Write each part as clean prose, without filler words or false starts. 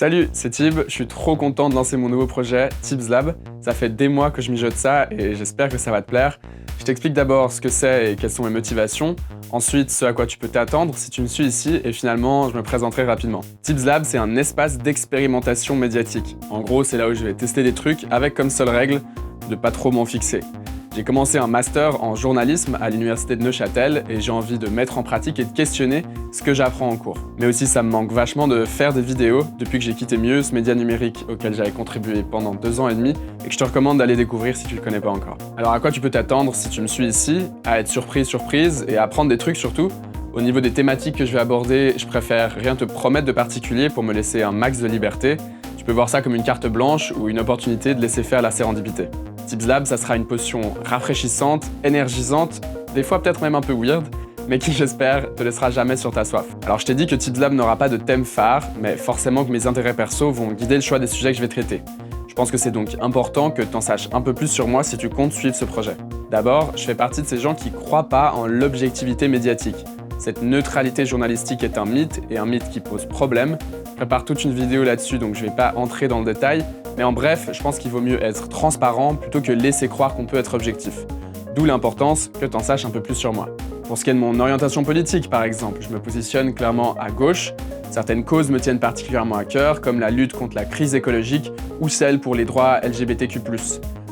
Salut, c'est Tib, je suis trop content de lancer mon nouveau projet, Tib's Lab. Ça fait des mois que je mijote ça et j'espère que ça va te plaire. Je t'explique d'abord ce que c'est et quelles sont mes motivations, ensuite ce à quoi tu peux t'attendre si tu me suis ici et finalement je me présenterai rapidement. Tib's Lab, c'est un espace d'expérimentation médiatique. En gros, c'est là où je vais tester des trucs avec comme seule règle de pas trop m'en fixer. J'ai commencé un master en journalisme à l'université de Neuchâtel et j'ai envie de mettre en pratique et de questionner ce que j'apprends en cours. Mais aussi ça me manque vachement de faire des vidéos depuis que j'ai quitté Mieux, ce média numérique auquel j'avais contribué pendant 2 ans et demi et que je te recommande d'aller découvrir si tu le connais pas encore. Alors à quoi tu peux t'attendre si tu me suis ici? À être surprise et à apprendre des trucs surtout. Au niveau des thématiques que je vais aborder, je préfère rien te promettre de particulier pour me laisser un max de liberté. Tu peux voir ça comme une carte blanche ou une opportunité de laisser faire la sérendipité. Tib's Lab, ça sera une potion rafraîchissante, énergisante, des fois peut-être même un peu weird, mais qui, j'espère, te laissera jamais sur ta soif. Alors je t'ai dit que Tib's Lab n'aura pas de thème phare, mais forcément que mes intérêts perso vont guider le choix des sujets que je vais traiter. Je pense que c'est donc important que tu en saches un peu plus sur moi si tu comptes suivre ce projet. D'abord, je fais partie de ces gens qui croient pas en l'objectivité médiatique. Cette neutralité journalistique est un mythe, et un mythe qui pose problème. Je prépare toute une vidéo là-dessus, donc je vais pas entrer dans le détail, mais en bref, je pense qu'il vaut mieux être transparent plutôt que laisser croire qu'on peut être objectif. D'où l'importance que tu en saches un peu plus sur moi. Pour ce qui est de mon orientation politique, par exemple, je me positionne clairement à gauche. Certaines causes me tiennent particulièrement à cœur, comme la lutte contre la crise écologique ou celle pour les droits LGBTQ+.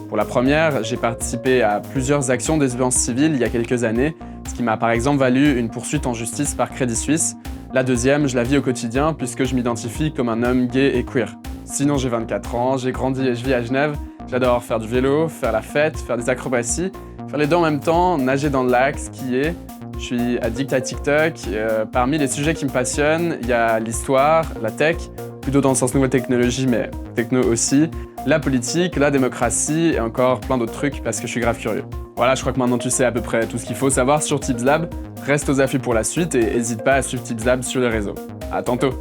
Pour la première, j'ai participé à plusieurs actions de désobéissance civile il y a quelques années, ce qui m'a par exemple valu une poursuite en justice par Crédit Suisse. La deuxième, je la vis au quotidien puisque je m'identifie comme un homme gay et queer. Sinon, j'ai 24 ans, j'ai grandi et je vis à Genève. J'adore faire du vélo, faire la fête, faire des acrobaties, faire les deux en même temps, nager dans le lac, skier. Je suis addict à TikTok. Parmi les sujets qui me passionnent, il y a l'histoire, la tech, plutôt dans le sens nouvelle technologie, mais techno aussi, la politique, la démocratie et encore plein d'autres trucs parce que je suis grave curieux. Voilà, je crois que maintenant tu sais à peu près tout ce qu'il faut savoir sur Tib's Lab. Reste aux affûts pour la suite et n'hésite pas à suivre Tib's Lab sur les réseaux. À tantôt!